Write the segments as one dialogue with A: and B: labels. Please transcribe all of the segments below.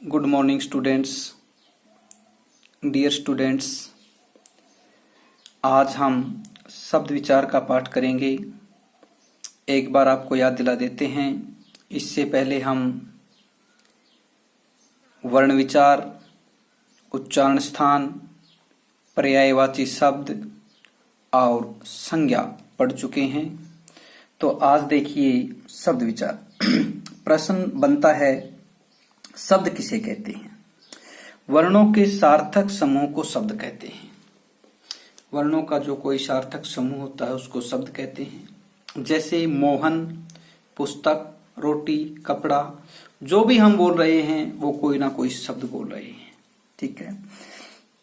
A: Good morning students, dear students. आज हम शब्द विचार का पाठ करेंगे। एक बार आपको याद दिला देते हैं। इससे पहले हम वर्ण विचार, उच्चारण स्थान, पर्यायवाची शब्द और संज्ञा पढ़ चुके हैं। तो आज देखिए शब्द विचार। प्रश्न बनता है, शब्द किसे कहते हैं? वर्णों के सार्थक समूह को शब्द कहते हैं। वर्णों का जो कोई सार्थक समूह होता है उसको शब्द कहते हैं। जैसे मोहन, पुस्तक, रोटी, कपड़ा, जो भी हम बोल रहे हैं वो कोई ना कोई शब्द बोल रहे हैं। ठीक है।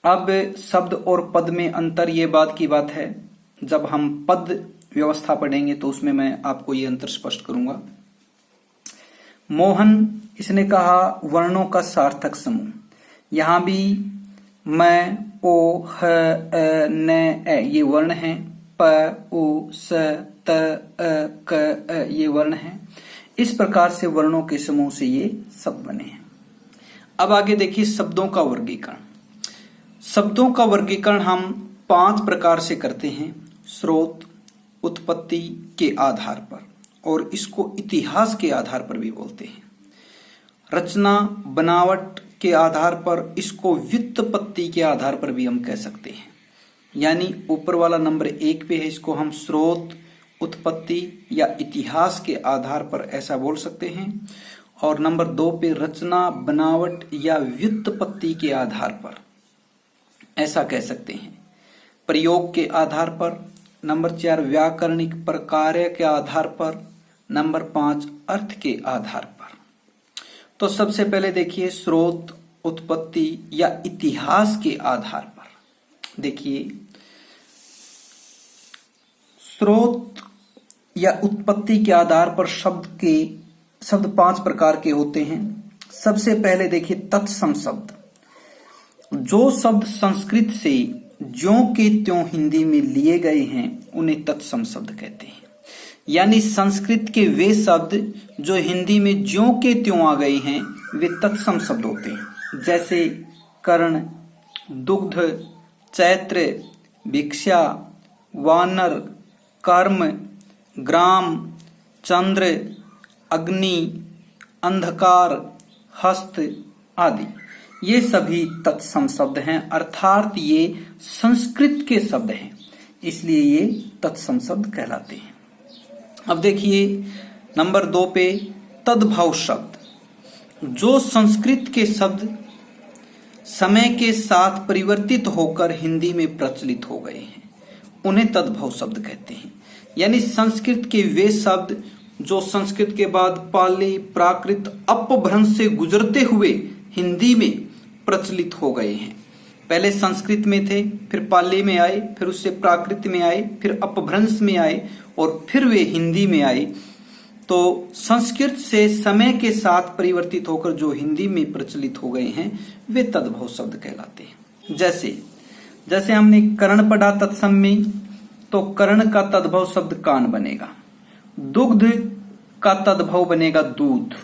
A: अब शब्द और पद में अंतर, ये बात की बात है। जब हम पद व्यवस्था पढ़ेंगे तो उसमें मैं आपको ये अंतर स्पष्ट करूंगा। मोहन, इसने कहा वर्णों का सार्थक समूह। यहां भी मैं, ओ, ह, न, ए ये वर्ण हैं। प, उ, स, त, क, ये वर्ण हैं। इस प्रकार से वर्णों के समूह से ये शब्द बने हैं। अब आगे देखिए शब्दों का वर्गीकरण। शब्दों का वर्गीकरण हम 5 प्रकार से करते हैं। स्रोत, उत्पत्ति के आधार पर, और इसको इतिहास के आधार पर भी बोलते हैं। रचना, बनावट के आधार पर, इसको व्युत्पत्ति के आधार पर भी हम कह सकते हैं। यानी ऊपर वाला नंबर 1 पे है, इसको हम स्रोत, उत्पत्ति या इतिहास के आधार पर ऐसा बोल सकते हैं। और नंबर 2 पे रचना, बनावट या व्युत्पत्ति के आधार पर ऐसा कह सकते हैं। प्रयोग के आधार पर। नंबर 4 व्याकरणिक प्रकार्य के आधार पर। नंबर 5 अर्थ के आधार पर। तो सबसे पहले देखिए स्रोत, उत्पत्ति या इतिहास के आधार पर। देखिए स्रोत या उत्पत्ति के आधार पर शब्द 5 प्रकार के होते हैं। सबसे पहले देखिए तत्सम शब्द। जो शब्द संस्कृत से ज्यों के त्यों हिंदी में लिए गए हैं उन्हें तत्सम शब्द कहते हैं। यानी संस्कृत के वे शब्द जो हिंदी में ज्यों के त्यों आ गए हैं वे तत्सम शब्द होते हैं। जैसे कर्ण, दुग्ध, चैत्र, भिक्षा, वानर, कर्म, ग्राम, चंद्र, अग्नि, अंधकार, हस्त आदि। ये सभी तत्सम शब्द हैं, अर्थात ये संस्कृत के शब्द हैं, इसलिए ये तत्सम शब्द कहलाते हैं। अब देखिए नंबर 2 पे तद्भव शब्द। जो संस्कृत के शब्द समय के साथ परिवर्तित होकर हिंदी में प्रचलित हो गए हैं उन्हें तद्भव शब्द कहते हैं। यानी संस्कृत के वे शब्द जो संस्कृत के बाद पाली, प्राकृत, अपभ्रंश से गुजरते हुए हिंदी में प्रचलित हो गए हैं। पहले संस्कृत में थे, फिर पाली में आए, फिर उससे प्राकृत में आए, फिर अपभ्रंश में आए और फिर वे हिंदी में आए। तो संस्कृत से समय के साथ परिवर्तित होकर जो हिंदी में प्रचलित हो गए हैं वे तद्भव शब्द कहलाते हैं। जैसे हमने कर्ण पढ़ा तत्सम में, तो कर्ण का तद्भव शब्द कान बनेगा। दुग्ध का तद्भव बनेगा दूध।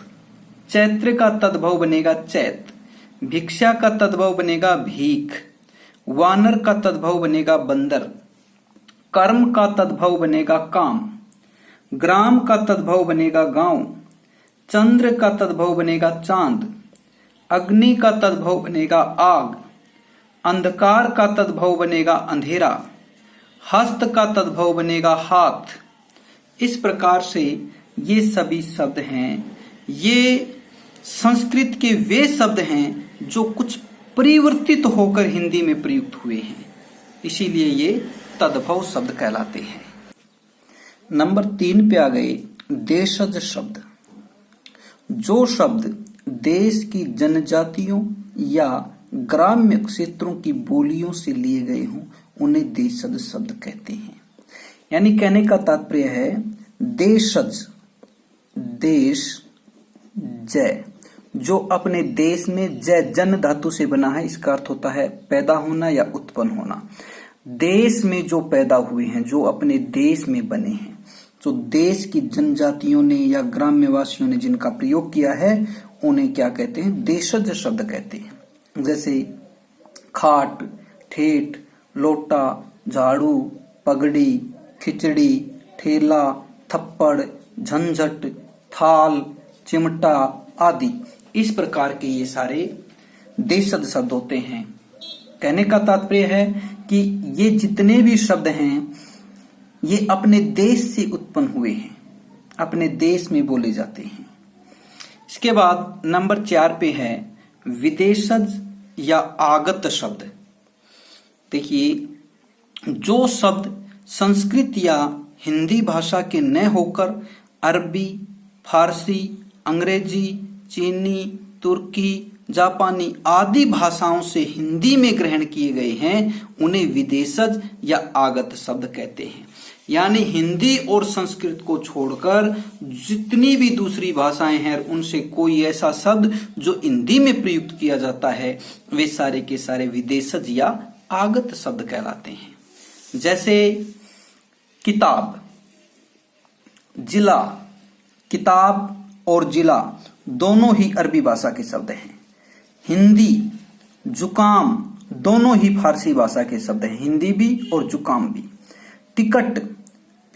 A: चैत्र का तद्भव बनेगा चैत। भिक्षा का तद्भव बनेगा भीख। वानर का तद्भव बनेगा बंदर। कर्म का तद्भव बनेगा काम। ग्राम का तद्भव बनेगा गांव। चंद्र का तद्भव बनेगा चांद। अग्नि का तद्भव बनेगा आग। अंधकार का तद्भव बनेगा अंधेरा। हस्त का तद्भव बनेगा हाथ। इस प्रकार से ये सभी शब्द हैं, ये संस्कृत के वे शब्द हैं जो कुछ परिवर्तित होकर हिंदी में प्रयुक्त हुए हैं, इसीलिए ये तद्भव शब्द कहलाते हैं। नंबर 3 पे आ गए देशज शब्द। जो शब्द देश की जनजातियों या ग्राम्य क्षेत्रों की बोलियों से लिए गए हों उन्हें देशज शब्द कहते हैं। यानी कहने का तात्पर्य है देशज, देश, जय, जो अपने देश में जय जन धातु से बना है, इसका अर्थ होता है पैदा होना या उत्पन्न होना। देश में जो पैदा हुए हैं, जो अपने देश में बने हैं, जो देश की जनजातियों ने या ग्राम्यवासियों ने जिनका प्रयोग किया है उन्हें क्या कहते हैं, देशज शब्द कहते हैं। जैसे खाट, ठेठ, लोटा, झाड़ू, पगड़ी, खिचड़ी, ठेला, थप्पड़, झंझट, थाल, चिमटा आदि। इस प्रकार के ये सारे देशज शब्द होते हैं। कहने का तात्पर्य है कि ये जितने भी शब्द हैं ये अपने देश से उत्पन्न हुए हैं, अपने देश में बोले जाते हैं। इसके बाद नंबर 4 पे है विदेशज या आगत शब्द। देखिए, जो शब्द संस्कृत या हिंदी भाषा के न होकर अरबी, फारसी, अंग्रेजी, चीनी, तुर्की, जापानी आदि भाषाओं से हिंदी में ग्रहण किए गए हैं, उन्हें विदेशज या आगत शब्द कहते हैं। यानी हिंदी और संस्कृत को छोड़कर जितनी भी दूसरी भाषाएं हैं उनसे कोई ऐसा शब्द जो हिंदी में प्रयुक्त किया जाता है वे सारे के सारे विदेशज या आगत शब्द कहलाते हैं। जैसे किताब, जिला, किताब और जिला दोनों ही अरबी भाषा के शब्द हैं। हिंदी, जुकाम दोनों ही फारसी भाषा के शब्द हैं, हिंदी भी और जुकाम भी। टिकट,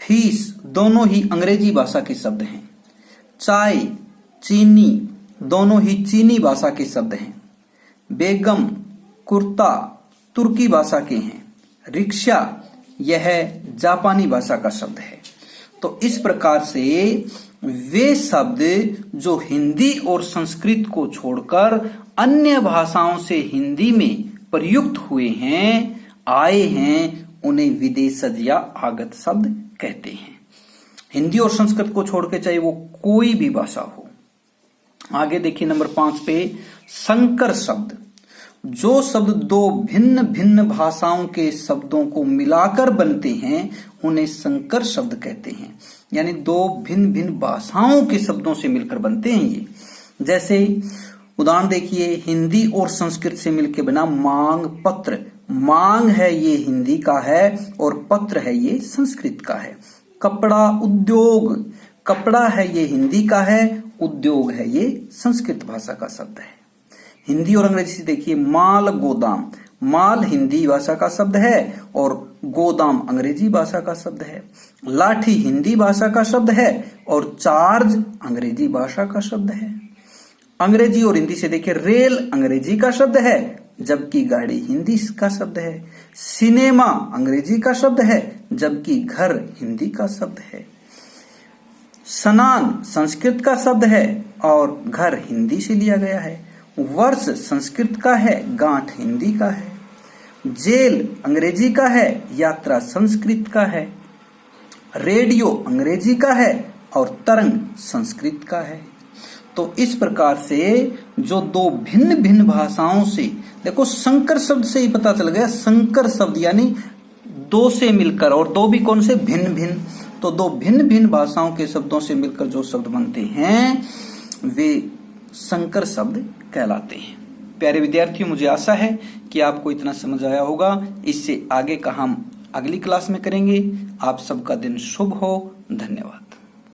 A: फीस दोनों ही अंग्रेजी भाषा के शब्द हैं। चाय, चीनी दोनों ही चीनी भाषा के शब्द हैं। बेगम, कुर्ता तुर्की भाषा के हैं। रिक्शा यह जापानी भाषा का शब्द है। तो इस प्रकार से वे शब्द जो हिंदी और संस्कृत को छोड़कर अन्य भाषाओं से हिंदी में प्रयुक्त हुए हैं, आए हैं, उन्हें विदेशज या आगत शब्द कहते हैं। हिंदी और संस्कृत को छोड़ के चाहे वो कोई भी भाषा हो। आगे देखिए नंबर 5 पे संकर शब्द। जो शब्द दो भिन्न भिन्न भाषाओं के शब्दों को मिलाकर बनते हैं उन्हें संकर शब्द कहते हैं। यानी दो भिन्न भिन्न भाषाओं के शब्दों से मिलकर बनते हैं ये। जैसे उदाहरण देखिए, हिंदी और संस्कृत से मिलकर बना मांग पत्र। मांग है ये हिंदी का है और पत्र है ये संस्कृत का है। कपड़ा उद्योग, कपड़ा है ये हिंदी का है, उद्योग है ये संस्कृत भाषा का शब्द है। हिंदी और अंग्रेजी से देखिए, माल गोदाम, माल हिंदी भाषा का शब्द है और गोदाम अंग्रेजी भाषा का शब्द है। लाठी हिंदी भाषा का शब्द है और चार्ज अंग्रेजी भाषा का शब्द है। अंग्रेजी और हिंदी से देखिए, रेल अंग्रेजी का शब्द है जबकि गाड़ी हिंदी का शब्द है। सिनेमा अंग्रेजी का शब्द है जबकि घर हिंदी का शब्द है। स्नान संस्कृत का शब्द है और घर हिंदी से लिया गया है। वर्ष संस्कृत का है, गांठ हिंदी का है। जेल अंग्रेजी का है, यात्रा संस्कृत का है। रेडियो अंग्रेजी का है और तरंग संस्कृत का है। तो इस प्रकार से जो दो भिन्न भिन्न भाषाओं से, देखो संकर शब्द से ही पता चल गया, संकर शब्द यानी दो से मिलकर, और दो भी कौन से, भिन्न भिन्न। तो दो भिन्न भिन्न भाषाओं के शब्दों से मिलकर जो शब्द बनते हैं वे संकर शब्द कहलाते हैं। प्यारे विद्यार्थियों, मुझे आशा है कि आपको इतना समझ आया होगा। इससे आगे का हम अगली क्लास में करेंगे। आप सबका दिन शुभ हो। धन्यवाद।